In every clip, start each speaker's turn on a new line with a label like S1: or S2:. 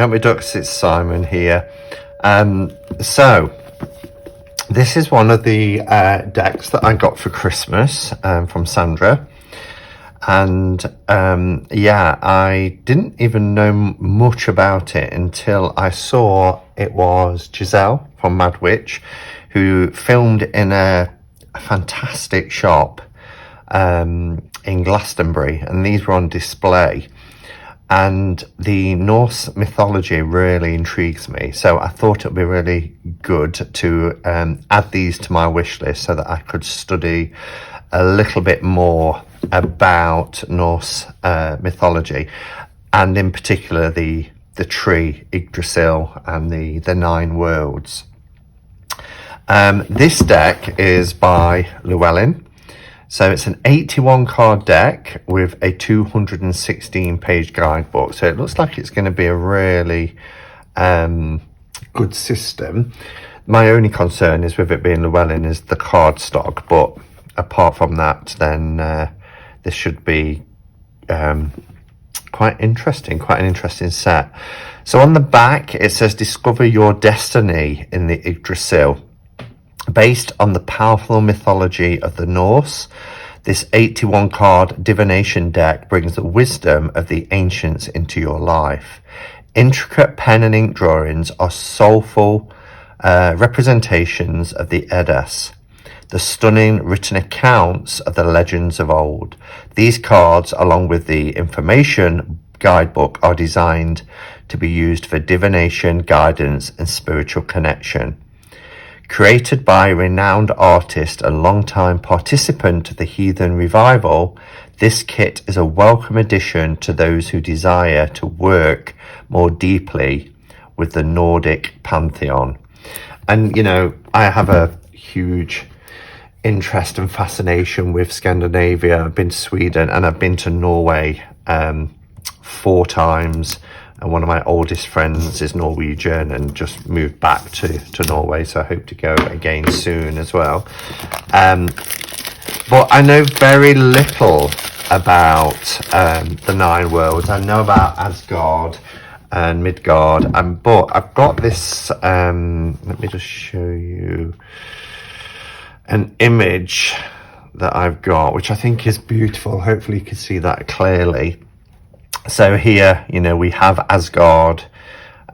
S1: Help me ducks, it's Simon here. So this is one of the decks that I got for Christmas from Sandra. And yeah, I didn't even know much about it until I saw it was Giselle from Mad Witch who filmed in a fantastic shop in Glastonbury, and these were on display. And the Norse mythology really intrigues me, so I thought it would be really good to add these to my wish list so that I could study a little bit more about Norse mythology, and in particular the tree Yggdrasil and the 9 worlds. This deck is by Llewellyn. So it's an 81 card deck with a 216 page guidebook. So it looks like it's going to be a really good system. My only concern is with it being Llewellyn is the card stock. But apart from that, then this should be quite an interesting set. So on the back, it says discover your destiny in the Yggdrasil. Based on the powerful mythology of the Norse, this 81 card divination deck brings the wisdom of the ancients into your life. Intricate pen and ink drawings are soulful representations of the Eddas, the stunning written accounts of the legends of old. These cards, along with the information guidebook, are designed to be used for divination, guidance, and spiritual connection. Created by a renowned artist and long-time participant of the Heathen Revival, this kit is a welcome addition to those who desire to work more deeply with the Nordic pantheon. And, you know, I have a huge interest and fascination with Scandinavia. I've been to Sweden and I've been to Norway 4 times. And one of my oldest friends is Norwegian and just moved back to Norway, so I hope to go again soon as well. But I know very little about the 9 worlds. I know about Asgard and Midgard, but I've got this, let me just show you an image that I've got, which I think is beautiful. Hopefully you can see that clearly. So here, you know, we have Asgard,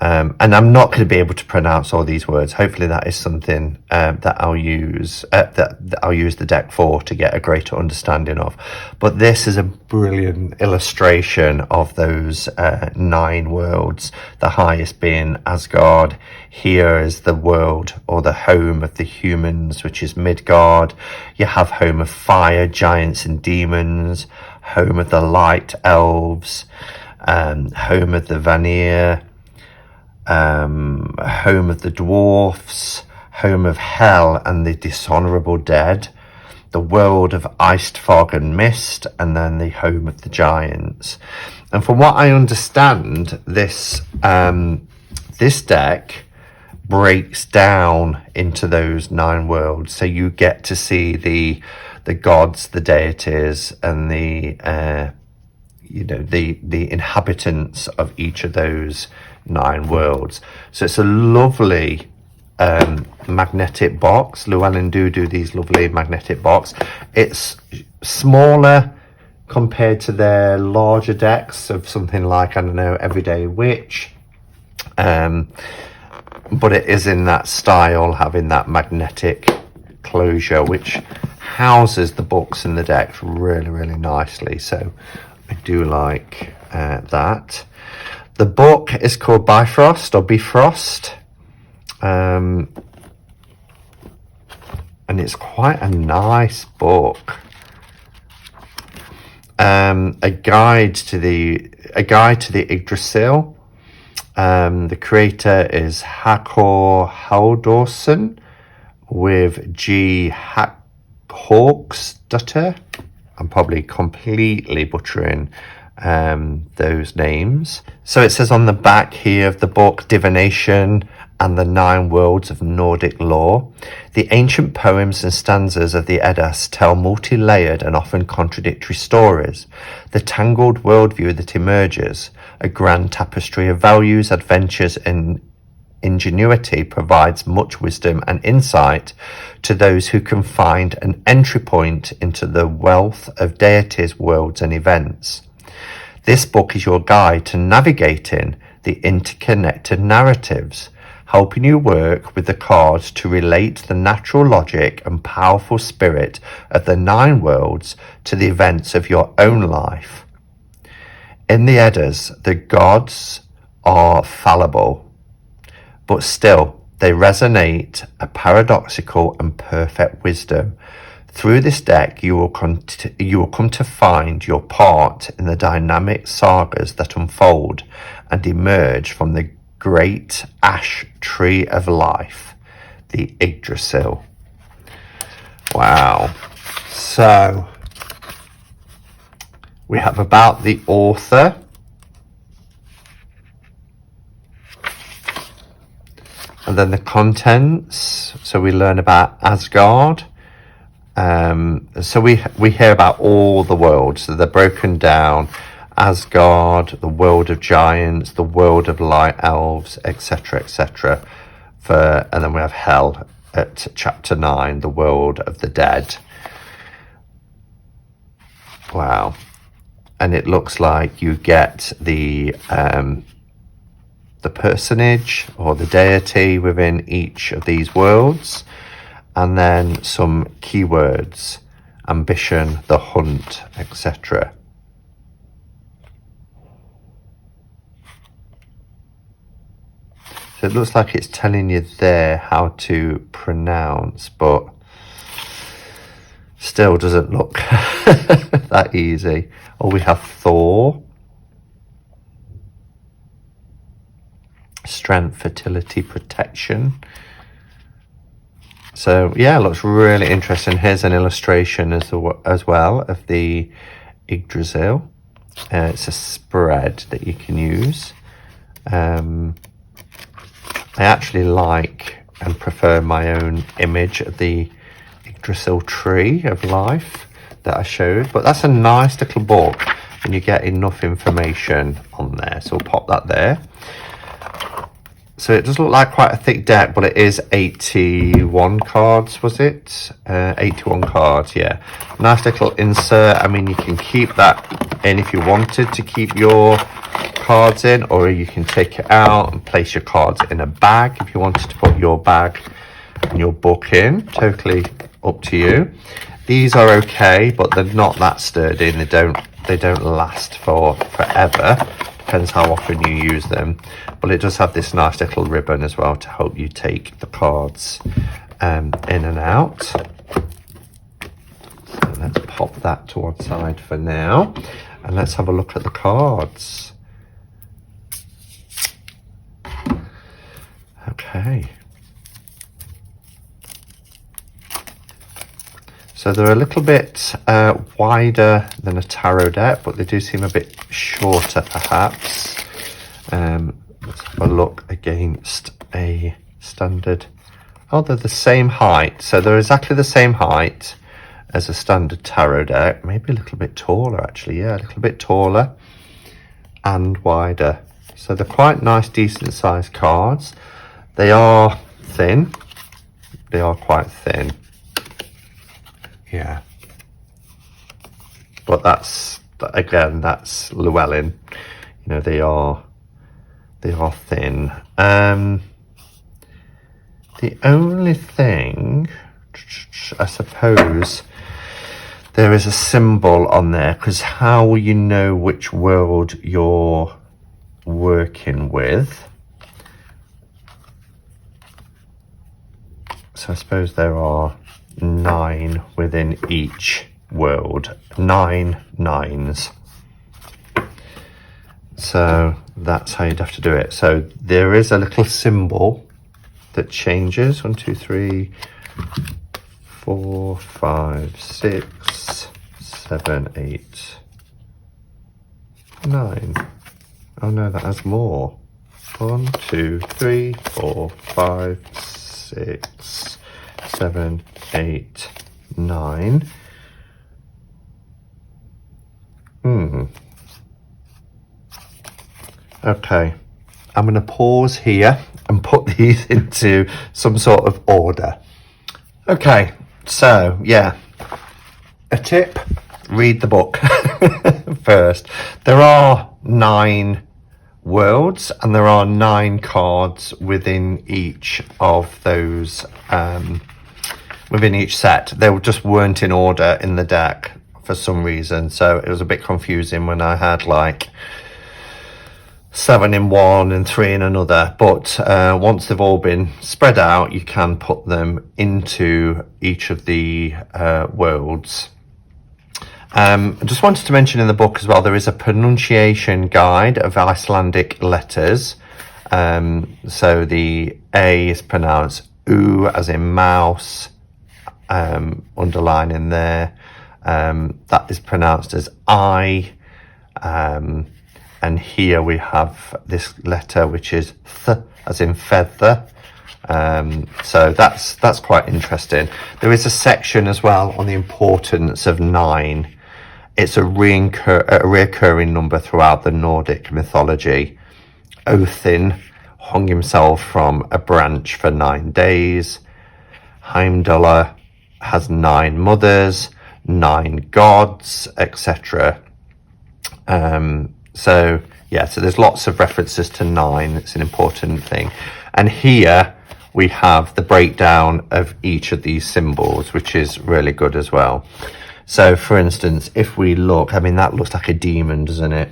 S1: and I'm not going to be able to pronounce all these words. Hopefully that is something that I'll use that I'll use the deck for to get a greater understanding of. But this is a brilliant illustration of those 9 worlds, the highest being Asgard. Here is the world or the home of the humans, which is Midgard. You have home of fire, giants and demons, home of the light elves, home of the Vanir, home of the dwarfs, home of hell and the dishonorable dead, the world of iced fog and mist, and then the home of the giants. And from what I understand, this this deck breaks down into those 9 worlds, so you get to see the gods, the deities, and the you know, the inhabitants of each of those 9 worlds. So it's a lovely magnetic box. Llewellyn do these lovely magnetic box. It's smaller compared to their larger decks of something like, I don't know, Everyday Witch, but it is in that style, having that magnetic closure which houses the books in the decks really nicely. So I do like that. The book is called Bifrost or Bifrost, and it's quite a nice book. A guide to the Yggdrasil. The creator is Hakor Haldorsson with G. Hawksdutter. I'm probably completely butchering those names. So it says on the back here of the book, divination and the 9 worlds of Nordic lore. The ancient poems and stanzas of the Eddas tell multi-layered and often contradictory stories. The tangled worldview that emerges, a grand tapestry of values, adventures, and ingenuity, provides much wisdom and insight to those who can find an entry point into the wealth of deities, worlds, and events. This book is your guide to navigating the interconnected narratives, helping you work with the cards to relate the natural logic and powerful spirit of the 9 worlds to the events of your own life. In the Eddas, the gods are fallible, but still they resonate a paradoxical and perfect wisdom. Through this deck, you will come to find your part in the dynamic sagas that unfold and emerge from the great ash tree of life, the Yggdrasil. Wow. So we have about the author, and then the contents. So we learn about Asgard. So we hear about all the worlds. So they're broken down: Asgard, the world of giants, the world of light elves, etc., etc. And then we have Hell at chapter 9, the world of the dead. Wow. And it looks like you get the personage or the deity within each of these worlds, and then some keywords: ambition, the hunt, etc. So it looks like it's telling you there how to pronounce, but still doesn't look that easy. Oh, we have Thor. Strength, fertility, protection. So yeah, it looks really interesting. Here's an illustration as well of the Yggdrasil. It's a spread that you can use. I actually like and prefer my own image of the Yggdrasil tree of life that I showed, but that's a nice little book and you get enough information on there. So we'll pop that there. So it does look like quite a thick deck, but it is 81 cards, was it? 81 cards, yeah. Nice little insert. I mean, you can keep that in if you wanted to keep your cards in, or you can take it out and place your cards in a bag if you wanted to put your bag and your book in. Totally up to you. These are okay, but they're not that sturdy and they don't last forever. Depends how often you use them. But it does have this nice little ribbon as well to help you take the cards in and out. So let's pop that to one side for now, and let's have a look at the cards. Okay. So they're a little bit wider than a tarot deck, but they do seem a bit shorter perhaps. Let's have a look against a standard. Oh, they're the same height. So they're exactly the same height as a standard tarot deck. Maybe a little bit taller actually. Yeah, a little bit taller and wider. So they're quite nice, decent sized cards. They are thin. They are quite thin. Yeah, but that's Llewellyn. You know, they are thin. The only thing, I suppose, there is a symbol on there, because how will you know which world you're working with? So I suppose there are 9 within each world. 9 nines. So that's how you'd have to do it. So there is a little symbol that changes. 1, 2, 3, 4, 5, 6, 7, 8, 9. Oh no, that has more. 1, 2, 3, 4, 5, 6, 7, 8, 9. Okay, I'm going to pause here and put these into some sort of order. Okay, so yeah, a tip, read the book first. There are 9 worlds and there are 9 cards within each of those, within each set. They just weren't in order in the deck for some reason, so it was a bit confusing when I had like 7 in one and 3 in another, but once they've all been spread out, you can put them into each of the worlds. I just wanted to mention in the book as well, there is a pronunciation guide of Icelandic letters. So the A is pronounced U as in mouse, underlining there. That is pronounced as I. And here we have this letter which is Th as in feather. So that's quite interesting. There is a section as well on the importance of 9. It's a reoccurring number throughout the Nordic mythology. Othin hung himself from a branch for 9 days. Heimdallr has 9 mothers, 9 gods, etc. So yeah, so there's lots of references to 9. It's an important thing. And here we have the breakdown of each of these symbols, which is really good as well. So for instance, if we look, I mean, that looks like a demon, doesn't it?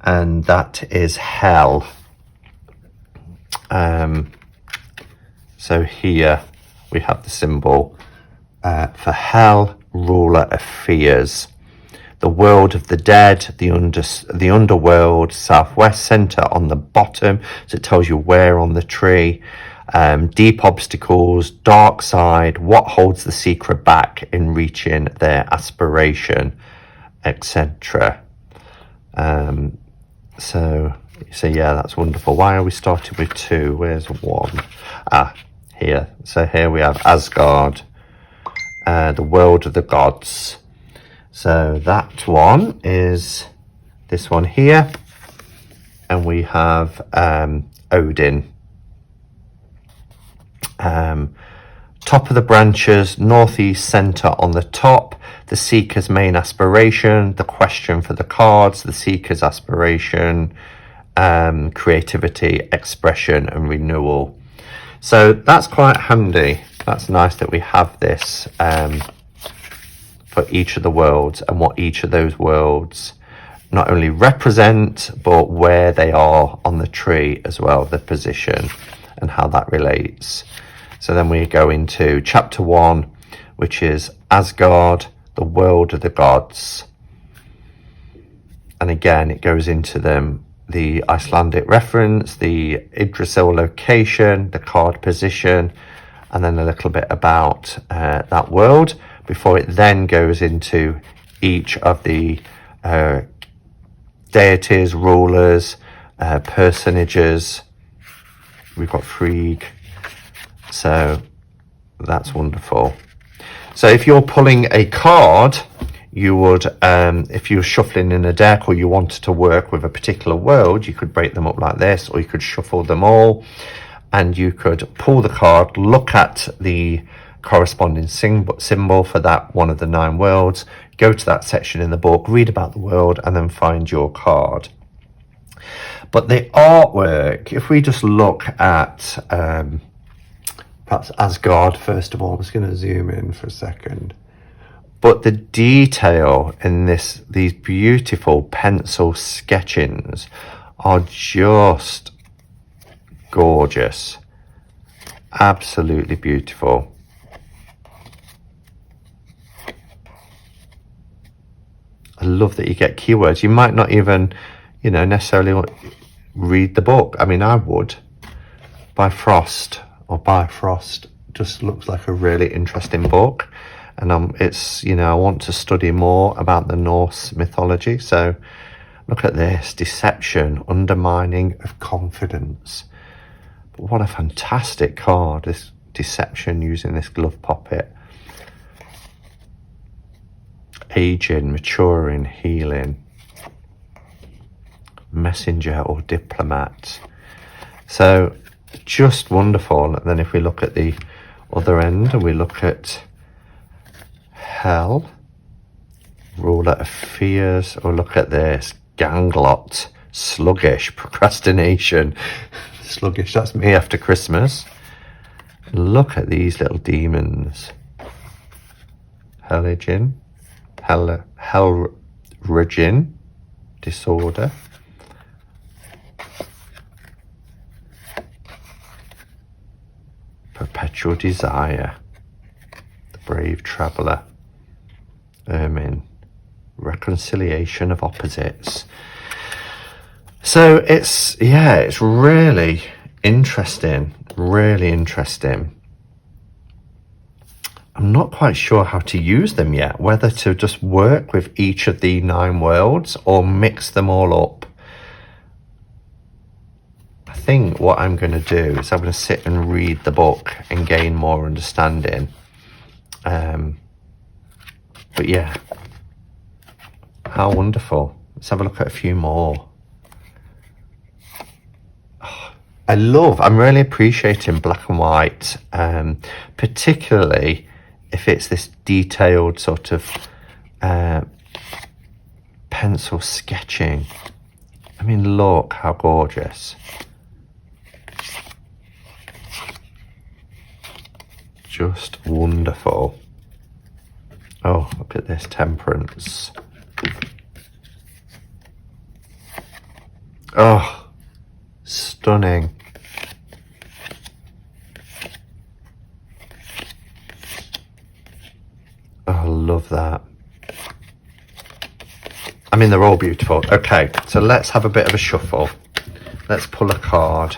S1: And that is hell. So here we have the symbol for hell, ruler of fears. The world of the dead, the underworld, southwest center on the bottom, so it tells you where on the tree. Deep obstacles, dark side, what holds the seeker back in reaching their aspiration, etc. So yeah, that's wonderful. Why are we starting with 2? Where's 1? Here. So here we have Asgard, the world of the gods. So that one is this one here, and we have Odin. Top of the branches, northeast center on the top, the seeker's main aspiration, the question for the cards, the seeker's aspiration, creativity, expression, and renewal. So that's quite handy. That's nice that we have this for each of the worlds and what each of those worlds not only represent, but where they are on the tree as well, the position and how that relates. So then we go into chapter 1, which is Asgard, the world of the gods. And again, it goes into the Icelandic reference, the Yggdrasil location, the card position, and then a little bit about that world, before it then goes into each of the deities, rulers, personages. We've got Frigg. So that's wonderful. So if you're pulling a card, you would, if you're shuffling in a deck or you wanted to work with a particular world, you could break them up like this, or you could shuffle them all, and you could pull the card, look at the corresponding symbol for that one of the 9 worlds, go to that section in the book, read about the world, and then find your card. But the artwork, if we just look at perhaps Asgard first of all, I'm just going to zoom in for a second. But the detail in these beautiful pencil sketchings are just gorgeous. Absolutely beautiful. I love that you get keywords. You might not even, necessarily read the book. I mean, I would. By Frost just looks like a really interesting book. And it's, I want to study more about the Norse mythology. So Look at this, deception, undermining of confidence. But what a fantastic card, this deception using this glove poppet. Aging, maturing, healing. Messenger or diplomat. So just wonderful. And then if we look at the other end and we look at hell, ruler of fears, or look at this, ganglot, sluggish, procrastination. Sluggish, that's me after Christmas. Look at these little demons. Helligin, Hellrigin, disorder. Perpetual desire, the brave traveller. Ermine, reconciliation of opposites. So it's really interesting, really interesting. I'm not quite sure how to use them yet, whether to just work with each of the 9 worlds or mix them all up. I think what I'm going to do is I'm going to sit and read the book and gain more understanding. But yeah, how wonderful. Let's have a look at a few more. I'm really appreciating black and white, particularly if it's this detailed sort of pencil sketching. I mean, look how gorgeous. Just wonderful. Oh, look at this, temperance. Oh, stunning. Oh, I love that. I mean, they're all beautiful. Okay, so let's have a bit of a shuffle. Let's pull a card.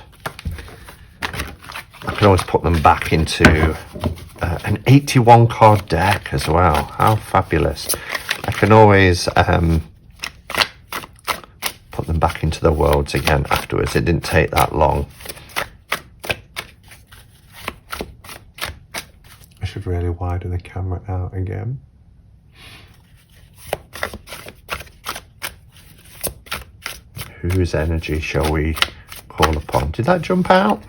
S1: I can always put them back into an 81 card deck as well. How fabulous. I can always put them back into the worlds again afterwards. It didn't take that long. I should really widen the camera out again. Whose energy shall we call upon? Did that jump out?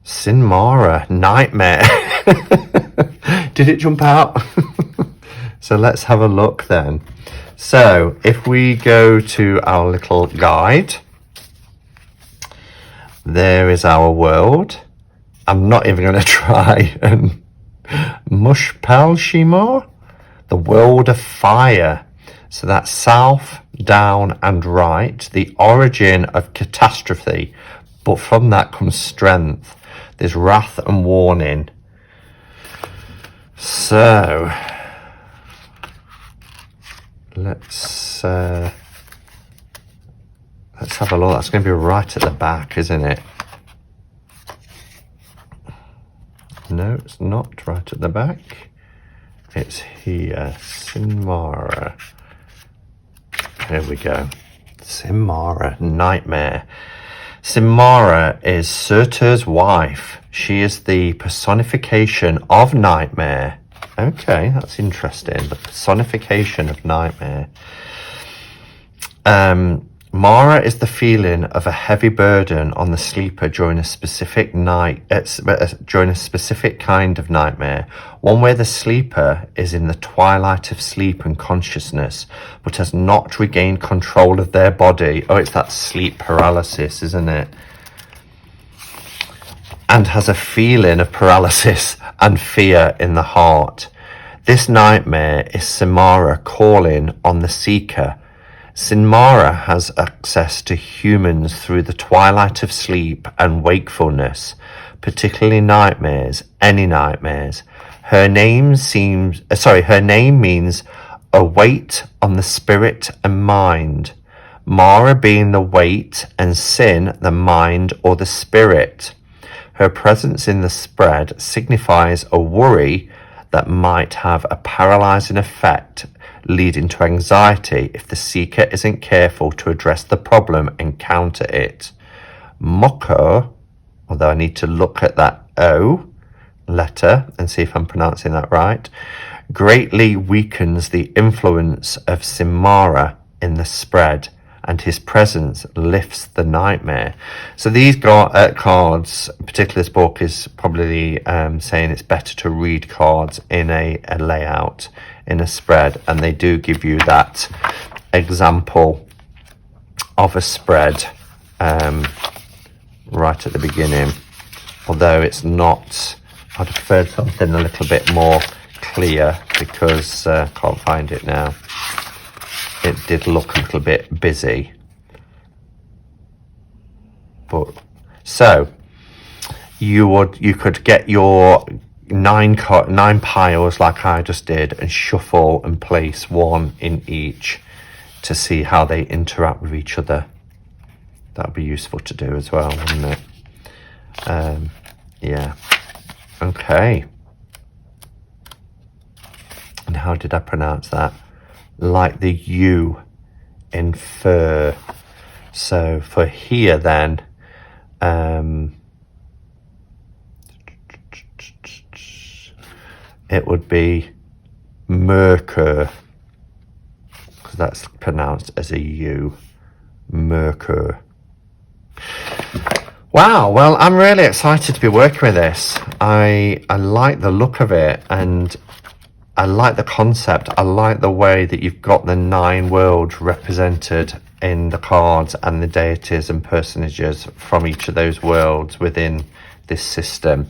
S1: Sinmara, nightmare. Did it jump out? So let's have a look then. So if we go to our little guide, there is our world. I'm not even going to try and Mushpel Shimor, the world of fire. So that's south, down and right, the origin of catastrophe, but from that comes strength. There's wrath and warning. So let's have a look. That's going to be right at the back, isn't it? No, it's not right at the back. It's here. Sinmara. Here we go. Sinmara, nightmare. Sinmara is Surtur's wife. She is the personification of nightmare. Okay, that's interesting. The personification of nightmare. Mara is the feeling of a heavy burden on the sleeper during a specific during a specific kind of nightmare, one where the sleeper is in the twilight of sleep and consciousness, but has not regained control of their body. Oh, it's that sleep paralysis, isn't it? And has a feeling of paralysis and fear in the heart. This nightmare is Sinmara calling on the seeker. Sinmara has access to humans through the twilight of sleep and wakefulness, particularly nightmares, any nightmares. Her name means a weight on the spirit and mind. Mara being the weight and Sin the mind or the spirit. Her presence in the spread signifies a worry that might have a paralyzing effect, leading to anxiety if the seeker isn't careful to address the problem and counter it. Moko, although I need to look at that O letter and see if I'm pronouncing that right, greatly weakens the influence of Simara in the spread, and his presence lifts the nightmare. So these cards, particularly this book, is probably saying it's better to read cards in a layout, in a spread, and they do give you that example of a spread right at the beginning, although it's not. I'd have preferred something a little bit more clear, because I can't find it now. It did look a little bit busy. But so you could get your nine piles like I just did, and shuffle and place one in each to see how they interact with each other. That would be useful to do as well, wouldn't it? Yeah. Okay. And how did I pronounce that? Like the U in fur. So for here then, it would be Merkur, because that's pronounced as a U. Merkur. Wow, well, I'm really excited to be working with this. I like the look of it, and I like the concept. I like the way that you've got the 9 worlds represented in the cards, and the deities and personages from each of those worlds within this system.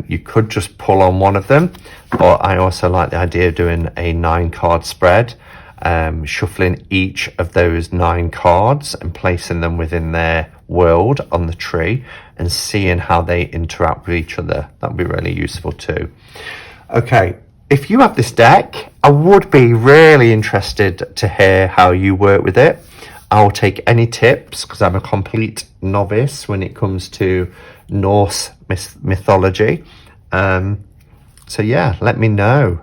S1: You could just pull on one of them, but I also like the idea of doing a 9 card spread, shuffling each of those 9 cards and placing them within their world on the tree and seeing how they interact with each other. That would be really useful too. Okay, if you have this deck, I would be really interested to hear how you work with it. I'll take any tips, because I'm a complete novice when it comes to Norse mythology. So yeah, let me know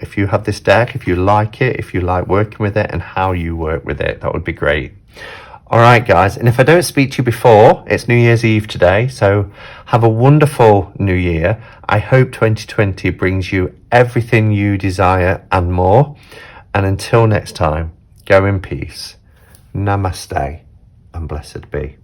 S1: if you have this deck, if you like it, if you like working with it, and how you work with it. That would be great. All right, guys, and if I don't speak to you before, it's New Year's Eve today, so have a wonderful new year. I hope 2020 brings you everything you desire and more. And until next time, go in peace. Namaste and blessed be.